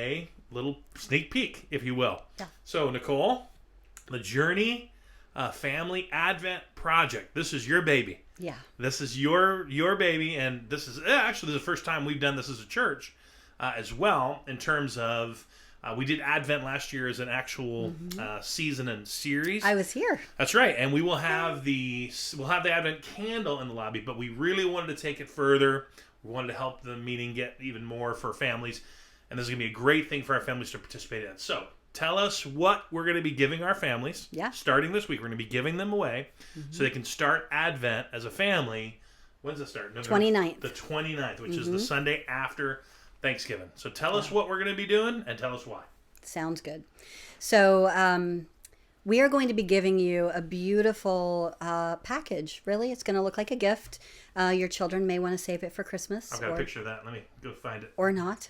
a little sneak peek, if you will. Yeah. So, Nicole, the Journey Family Advent Project. This is your baby. Yeah. This is your baby, and this is actually the first time we've done this as a church as well. In terms of we did Advent last year as an actual season and series. I was here. That's right, and we'll have the Advent candle in the lobby, but we really wanted to take it further. We wanted to help the meeting get even more for families, and this is going to be a great thing for our families to participate in. So, tell us what we're going to be giving our families. Yeah. Starting this week, we're going to be giving them away so they can start Advent as a family. When's it start? November 29th. The 29th, which is the Sunday after Thanksgiving. So tell us what we're going to be doing and tell us why. Sounds good. So we are going to be giving you a beautiful package. Really, it's going to look like a gift. Your children may want to save it for Christmas. I've got a picture of that. Let me go find it. Or not.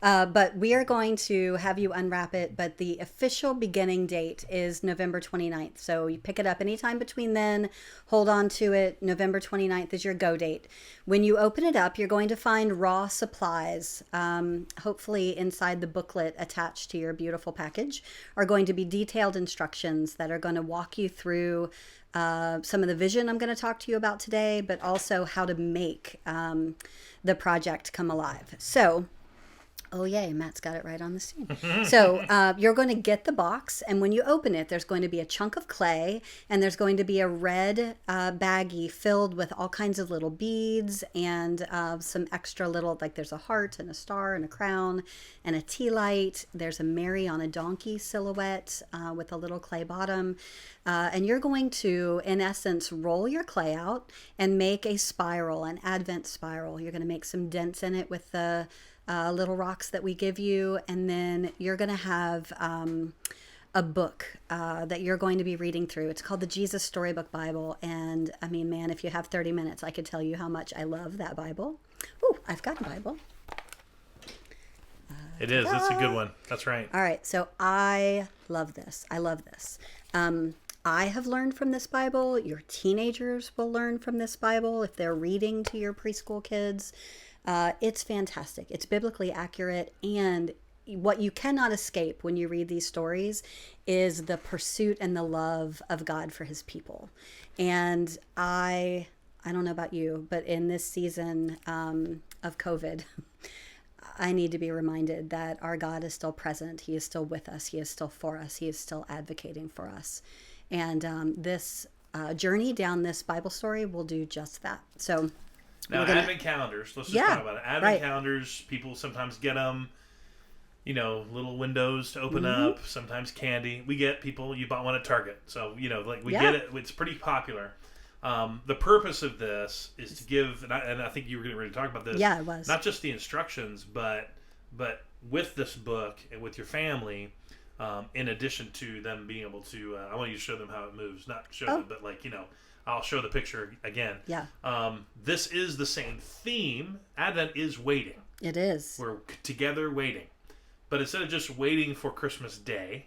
But we are going to have you unwrap it, but the official beginning date is November 29th. So you pick it up anytime between then, hold on to it. November 29th is your go date. When you open it up, you're going to find raw supplies. Hopefully inside the booklet attached to your beautiful package are going to be detailed instructions that are going to walk you through some of the vision I'm going to talk to you about today, but also how to make the project come alive. So, oh, yay, Matt's got it right on the scene. So you're going to get the box, and when you open it, there's going to be a chunk of clay, and there's going to be a red baggie filled with all kinds of little beads and some extra little, like there's a heart and a star and a crown and a tea light. There's a Mary on a donkey silhouette with a little clay bottom. And you're going to, in essence, roll your clay out and make a spiral, an Advent spiral. You're going to make some dents in it with the little rocks that we give you, and then you're going to have a book that you're going to be reading through. It's called the Jesus Storybook Bible, and I mean, man, if you have 30 minutes, I could tell you how much I love that Bible. Oh, I've got a Bible. It is. It's a good one. That's right. All right, so I love this. I love this. I have learned from this Bible. Your teenagers will learn from this Bible if they're reading to your preschool kids. It's fantastic. It's biblically accurate, and what you cannot escape when you read these stories is the pursuit and the love of God for his people. And I don't know about you, but in this season of COVID, I need to be reminded that our God is still present. He is still with us. He is still for us. He is still advocating for us. And this journey down this Bible story will do just that. So now, Advent calendars. Let's just talk about it. Advent calendars, people sometimes get them, little windows to open up, sometimes candy. We get people, you bought one at Target. So, we get it. It's pretty popular. The purpose of this is to give, and I think you were getting ready to talk about this. Yeah, I was. Not just the instructions, but with this book and with your family, in addition to them being able to, I want you to show them how it moves. Not show them, but I'll show the picture again. Yeah. This is the same theme. Advent is waiting. It is. We're together waiting. But instead of just waiting for Christmas Day,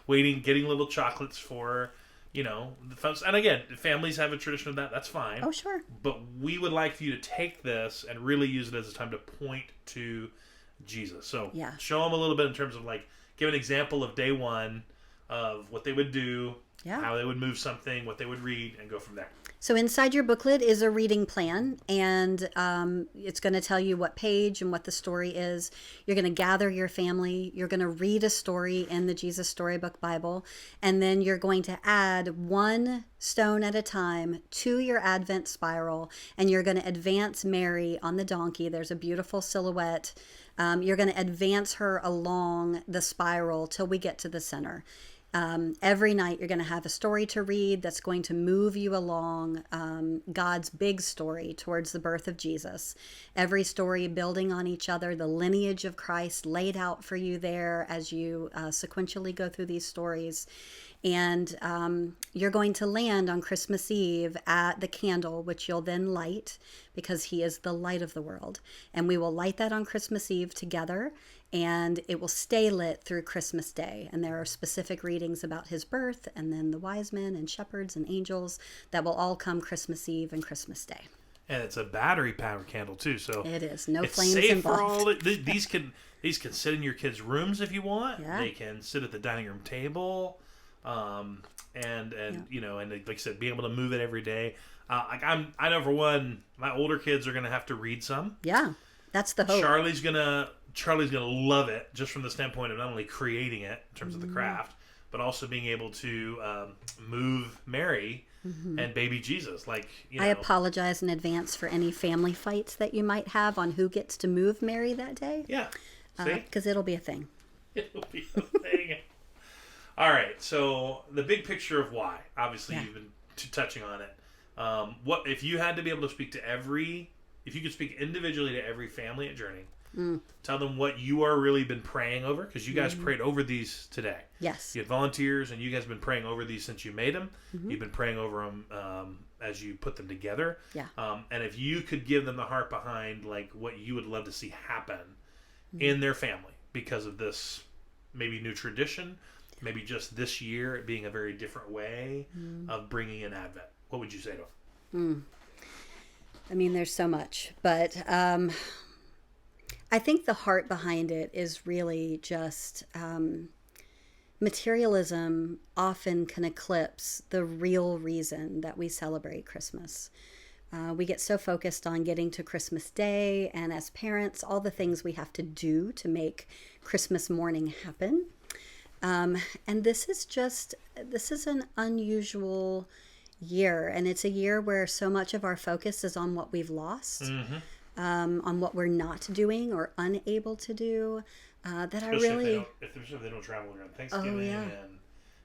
waiting, getting little chocolates for, the folks. And again, families have a tradition of that. That's fine. Oh, sure. But we would like for you to take this and really use it as a time to point to Jesus. So show them a little bit in terms of give an example of day one of what they would do, how they would move something, what they would read, and go from there. So inside your booklet is a reading plan, and it's going to tell you what page and what the story is. You're going to gather your family. You're going to read a story in the Jesus Storybook Bible, and then you're going to add one stone at a time to your Advent spiral, and you're going to advance Mary on the donkey. There's a beautiful silhouette. You're going to advance her along the spiral till we get to the center. Every night you're going to have a story to read that's going to move you along God's big story towards the birth of Jesus. Every story building on each other, the lineage of Christ laid out for you there as you sequentially go through these stories. And you're going to land on Christmas Eve at the candle, which you'll then light because he is the light of the world. And we will light that on Christmas Eve together, and it will stay lit through Christmas Day. And there are specific readings about his birth, and then the wise men and shepherds and angels that will all come Christmas Eve and Christmas Day. And it's a battery powered candle too, so it is no it's flames safe involved. for all. These can sit in your kids' rooms if you want. Yeah. They can sit at the dining room table, and you know, and like I said, being able to move it every day. I know for one, my older kids are gonna have to read some. Yeah, that's the hope. Charlie's gonna love it, just from the standpoint of not only creating it in terms of the craft, but also being able to move Mary and baby Jesus. Like, you know, I apologize in advance for any family fights that you might have on who gets to move Mary that day. Yeah, see, because it'll be a thing. it'll be a thing. All right, so the big picture of why. Obviously, you've been touching on it. What if you had to be able to speak to if you could speak individually to every family at Journey, tell them what you are really been praying over, because you guys prayed over these today. Yes. You had volunteers, and you guys have been praying over these since you made them. You've been praying over them as you put them together. Yeah. And if you could give them the heart behind like what you would love to see happen in their family because of this maybe new tradition, maybe just this year it being a very different way of bringing in Advent, what would you say to them? I mean, there's so much, but I think the heart behind it is really just materialism often can eclipse the real reason that we celebrate Christmas. We get so focused on getting to Christmas Day, and as parents, all the things we have to do to make Christmas morning happen. And this is an unusual year, and it's a year where so much of our focus is on what we've lost, on what we're not doing or unable to do. Especially if they don't travel during Thanksgiving, and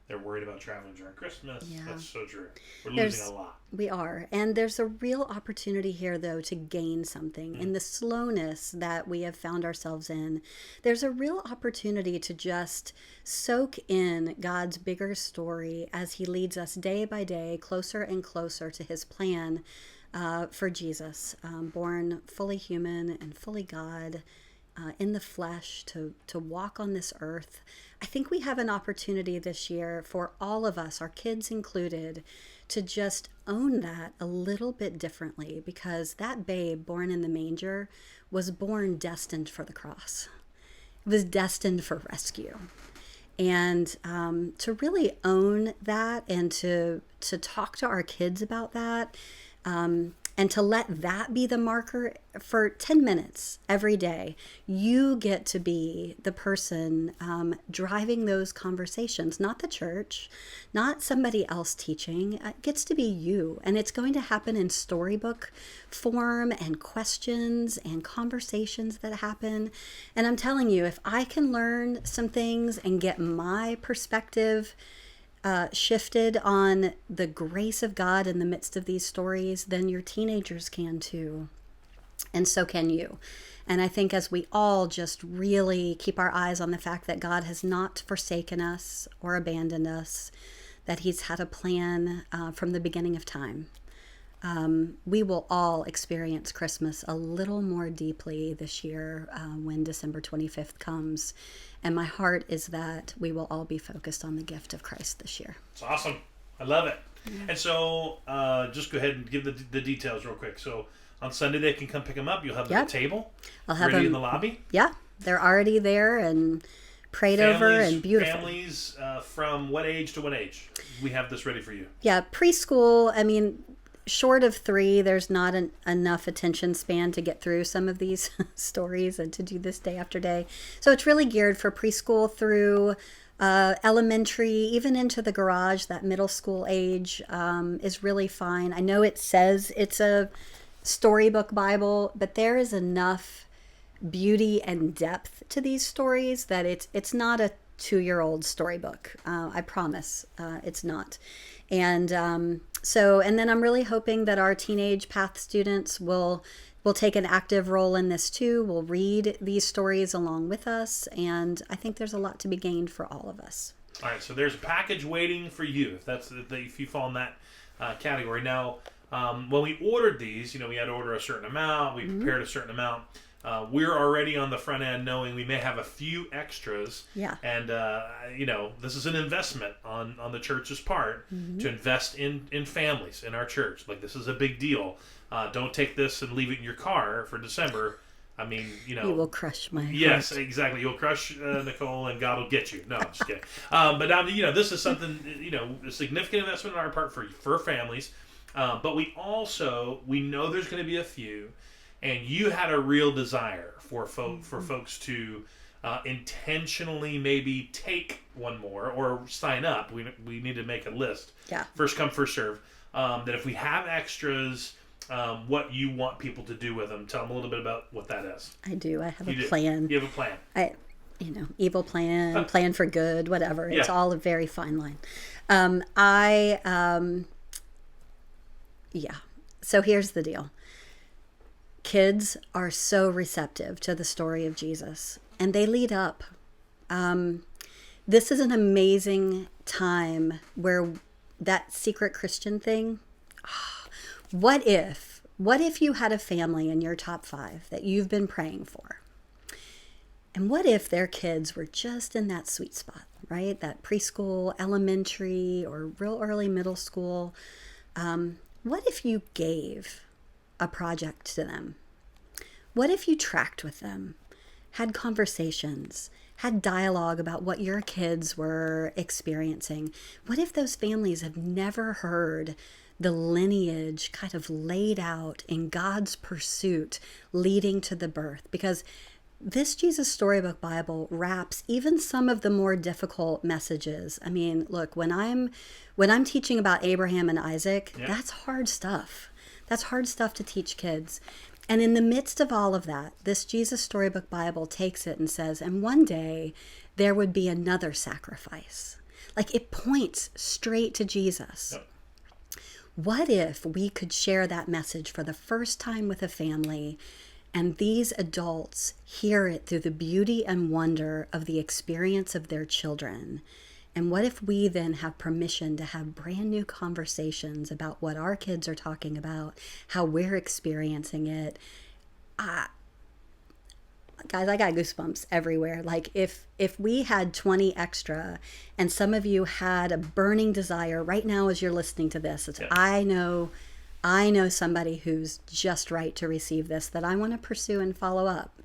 they're worried about traveling during Christmas. Yeah. That's so true. We're losing a lot. We are. And there's a real opportunity here, though, to gain something. In the slowness that we have found ourselves in, there's a real opportunity to just soak in God's bigger story as he leads us day by day closer and closer to his plan for Jesus, born fully human and fully God, in the flesh, to walk on this earth. I think we have an opportunity this year for all of us, our kids included, to just own that a little bit differently, because that babe born in the manger was born destined for the cross. It was destined for rescue. And to really own that, and to talk to our kids about that, and to let that be the marker for 10 minutes every day. You get to be the person driving those conversations, not the church, not somebody else teaching. It gets to be you. And it's going to happen in storybook form and questions and conversations that happen. And I'm telling you, if I can learn some things and get my perspective shifted on the grace of God in the midst of these stories, then your teenagers can too. And so can you. And I think as we all just really keep our eyes on the fact that God has not forsaken us or abandoned us, that he's had a plan from the beginning of time, we will all experience Christmas a little more deeply this year when December 25th comes. And my heart is that we will all be focused on the gift of Christ this year. It's awesome. I love it. Yeah. And so just go ahead and give the details real quick. So on Sunday, they can come pick them up. You'll have them at the table. I'll have ready them in the lobby. Yeah, they're already there and prayed over and beautiful. Families from what age to what age? We have this ready for you. Yeah, preschool. I mean, short of 3, there's not enough attention span to get through some of these stories and to do this day after day. So it's really geared for preschool through elementary, even into the garage. That middle school age is really fine. I know it says it's a storybook Bible, but there is enough beauty and depth to these stories that it's not a 2-year-old storybook. I promise it's not. And and then I'm really hoping that our teenage path students will take an active role in this too. Will read these stories along with us, and I think there's a lot to be gained for all of us. All right, so there's a package waiting for you if you fall in that category. Now, when we ordered these, we had to order a certain amount. We prepared a certain amount. we're already on the front end knowing we may have a few extras. Yeah. And, this is an investment on the church's part to invest in families, in our church. Like, this is a big deal. Don't take this and leave it in your car for December. I mean, You will crush my Yes, heart. exactly. You'll crush Nicole, and God will get you. No, I'm just kidding. But now, this is something, a significant investment on our part for families. But we know there's going to be a few, and you had a real desire for folks to intentionally maybe take one more or sign up. We need to make a list. Yeah. First come, first serve. That if we have extras, what you want people to do with them. Tell them a little bit about what that is. I do. I have a do. plan. You have a plan. Evil plan, plan for good, whatever. It's Yeah. all a very fine line. So here's the deal. Kids are so receptive to the story of Jesus, and they lead up. This is an amazing time where that secret Christian thing. What if you had a family in your top 5 that you've been praying for? And what if their kids were just in that sweet spot, right? That preschool, elementary, or real early middle school. What if you gave a project to them? What if you tracked with them, had conversations, had dialogue about what your kids were experiencing? What if those families have never heard the lineage kind of laid out in God's pursuit leading to the birth? Because this Jesus Storybook Bible wraps even some of the more difficult messages. I mean, look, when I'm teaching about Abraham and Isaac, that's hard stuff. That's hard stuff to teach kids. And in the midst of all of that, this Jesus Storybook Bible takes it and says, and one day there would be another sacrifice. Like, it points straight to Jesus. Yep. What if we could share that message for the first time with a family, and these adults hear it through the beauty and wonder of the experience of their children? And what if we then have permission to have brand new conversations about what our kids are talking about, how we're experiencing it? Guys, I got goosebumps everywhere. Like, if we had 20 extra, and some of you had a burning desire right now as you're listening to this, I know somebody who's just right to receive this, that I want to pursue and follow up,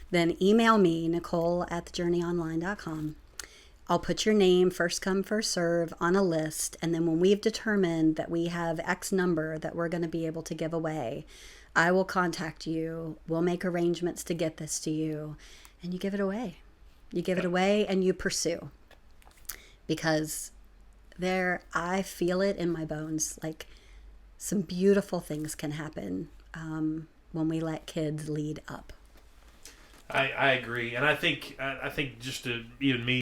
then email me, Nicole@thejourneyonline.com. I'll put your name, first come, first serve, on a list. And then when we've determined that we have X number that we're going to be able to give away, I will contact you. We'll make arrangements to get this to you. And you give it away. You give it away and you pursue. Because I feel it in my bones. Like, some beautiful things can happen when we let kids lead up. I agree. And I think just to even me